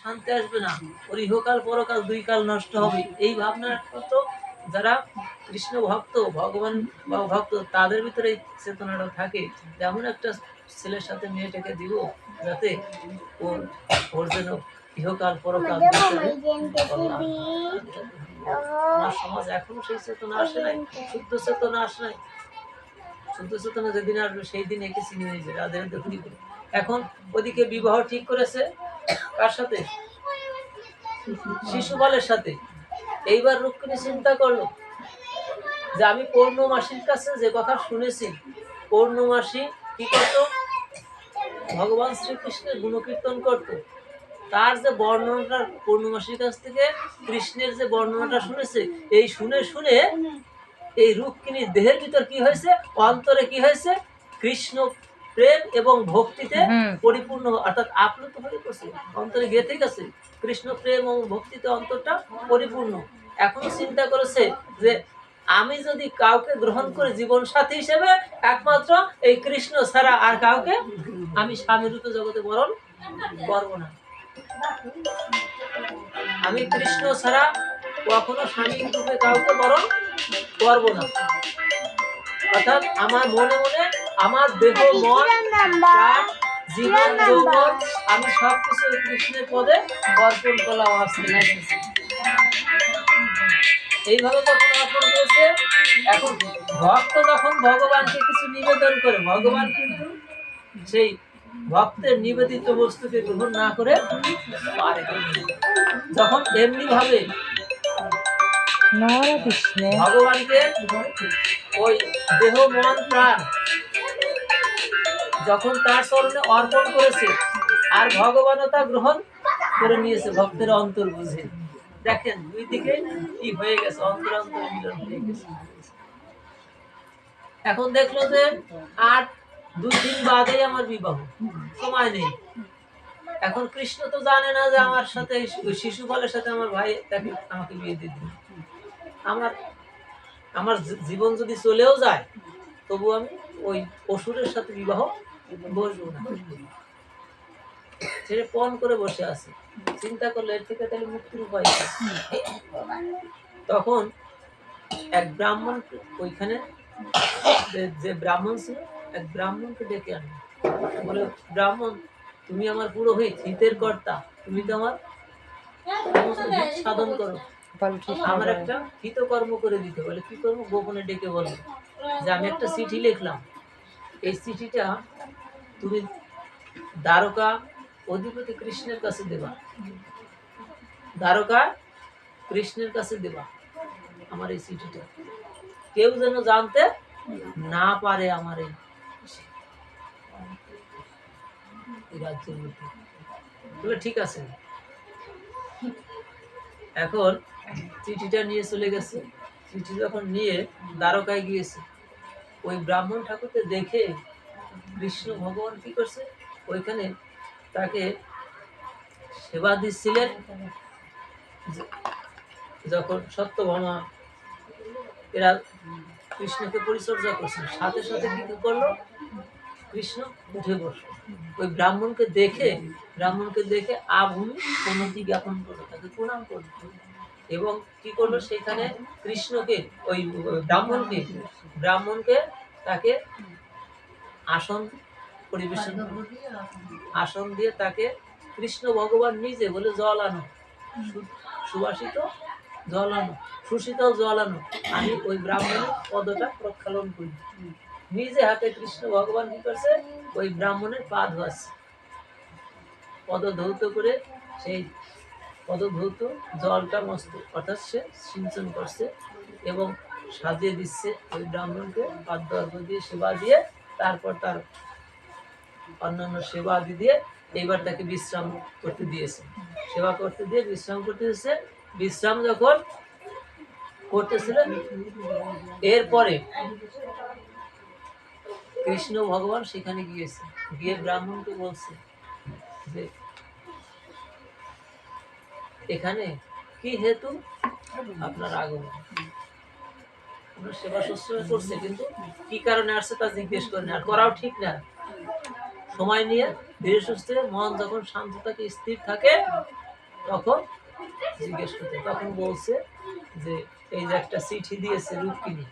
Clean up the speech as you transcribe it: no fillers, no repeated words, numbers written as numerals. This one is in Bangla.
শান্তি আসবে না, ওর ইহকাল পরকাল দুই কাল নষ্ট হবে। এই ভাবনা তো যারা কৃষ্ণ ভক্ত, ভগবান ভক্ত, তাদের ভিতরে এই চেতনাটা থাকে। যেমন একটা ছেলের সাথে মেয়েটাকে দিব যাতে ওর ওর যেন ইহকাল পরকাল আমার সমাজ এখনো সেই চেতনা আসে নাই, শুদ্ধ চেতনা আসে নাই। শুদ্ধ চেতনা যেদিন আসবে সেই দিন একে চিনি হয়ে যাবে। রাধে রাধে হরি বল। এখন ওদিকে বিবাহ ঠিক করেছে কার সাথে? শিশুপালের সাথে। এইবার রুক্মিণী চিন্তা করলো যে আমি পূর্ণমাসীর কাছে যে কথা শুনেছি, পূর্ণমাসী কি করত? ভগবান শ্রীকৃষ্ণের গুণকীর্তন করত। তার যে বর্ণনাটা পূর্ণমাসীর কাছ থেকে কৃষ্ণের যে বর্ণনাটা শুনেছে, এই শুনে শুনে এই রুক্মিণীর দেহের ভিতর কি হয়েছে, অন্তরে কি হয়েছে, কৃষ্ণ প্রেম এবং ভক্তিতে পরিপূর্ণ, অর্থাৎ আপ্লুত হয়ে পড়ছে, অন্তরে গেঁথে গেছে কৃষ্ণ প্রেম এবং ভক্তিতে অন্তরটা পরিপূর্ণ। এখনো চিন্তা করেছে যে আমি যদি কাউকে গ্রহণ করে জীবন সাথী হিসেবে, একমাত্র এই কৃষ্ণ ছাড়া আর কাউকে আমি স্বামী রূপে জগতে বরণ করবো না। আমি কৃষ্ণ ছাড়া কখনো স্বামী রূপে কাউকে বরণ করবো না। অর্থাৎ আমার মনে মনে আমার দেহ, মন, প্রাণ, জীবন, যৌবন আমি সবকিছু কৃষ্ণের পদে অর্পণ করলাম। আসতে এইভাবে যখন অর্পণ করেছে, এখন ভক্ত যখন ভগবানকে কিছু নিবেদন করে, ভগবান কিন্তু সেই ভক্তের নিবেদিত বস্তুকে গ্রহণ না করে পারে। যখন এমনি ভাবে ভগবানকে ওই দেহ, মন, প্রাণ যখন তার চরণে অর্পণ করেছে, আর ভগবানও তা গ্রহণ করে নিয়েছে ভক্তের অন্তর বুঝে। দেখেন দুই দিকে কি হয়ে গেছে, অন্তর অন্তর মিলন হয়ে গেছে। এখন দেখলো যে আর 2 দিন বাদে আমার বিবাহ, সময় নেই। এখন কৃষ্ণ তো জানে না যে আমার সাথে শিশুপালের সাথে আমার ভাই তাকে আমাকে বিয়ে দিয়ে দিল। আমার জীবন যদি চলেও যায়, তবু আমি ওই অসুরের সাথে বিবাহ বসবো না। ছেড়ে পণ করে বসে আছে। চিন্তা করলে এর থেকে তাহলে মুক্তির উপায়। তখন এক ব্রাহ্মণ, ওইখানে যে ব্রাহ্মণ ছিল, এক ব্রাহ্মণকে ডেকে আনলো। বলে, ব্রাহ্মণ, তুমি আমার পুরোহিত, হিতের কর্তা, তুমি তো আমার সাধন করো, আমার একটা হিতকর্ম করে দিতে। বলে, কি করবো? গোপনে ডেকে বলো যে আমি একটা চিঠি লিখলাম, এই চিঠিটা তুমি দ্বারকা অধিপতি কৃষ্ণের কাছে দেবা, দ্বারকা কৃষ্ণের কাছে দেবা আমার এই চিঠিটা, কেউ যেন জানতে না পারে আমার এই রাজ্যের মধ্যে। বলে, ঠিক আছে। এখন চিঠিটা নিয়ে চলে গেছে। চিঠি যখন নিয়ে দ্বারকায় গিয়েছে, ওই ব্রাহ্মণ ঠাকুরকে দেখে কৃষ্ণ ভগবান কি করছে, ওইখানে তাকে সেবা দিচ্ছিলেন। যখন সত্যভামা এরা কৃষ্ণকে পরিচর্যা করছেন, সাথে সাথে কি করলো, কৃষ্ণ উঠে বসলো। ওই ব্রাহ্মণকে দেখে আভূমি প্রণতি জ্ঞাপন করলো, তাকে প্রণাম করলো এবং কি করলো, সেখানে কৃষ্ণকে ওই ব্রাহ্মণকে তাকে আসন পরিবেশন, আসন দিয়ে তাকে কৃষ্ণ ভগবান নিজে বলে, জল আনো, সুবাসিত জল আনো, সুশীতল জল আনো, আমি ওই ব্রাহ্মণের পদটা প্রক্ষালন করি। নিজে হাতে কৃষ্ণ ভগবান কি করছে, ওই ব্রাহ্মণের পা ধোয়াচ্ছে, পদ ধৌত করে সেই পদধৌত জলটা মস্ত, অর্থাৎ সে সিঞ্চন করছে এবং সাজিয়ে দিচ্ছে ওই ব্রাহ্মণকে, পাদ্য অর্ঘ্য দিয়ে সেবা দিয়ে, তারপর তার অন্যান্য সেবা দিয়ে এইবার তাকে বিশ্রাম করতে দিয়েছে। সেবা করতে দিয়ে বিশ্রাম করতে দিয়েছে। বিশ্রাম যখন করতেছিলেন, এরপরে কৃষ্ণ ভগবান সেখানে গিয়েছে, গিয়ে ব্রাহ্মণকে বলছে যে এখানে কি হেতু আপনার আগমন? আপনার সেবা শুশ্রূষা করছে, কিন্তু কি কারণে আসছে তা জিজ্ঞেস করেন, আর করাও ঠিক না। সময় নিয়ে ধীরে সুস্থে, মন যখন শান্ত থাকে, স্থির থাকে, তখন জিজ্ঞেস করতে, তখন বলছে যে এই যে একটা চিঠি দিয়েছে রুক্মিণী,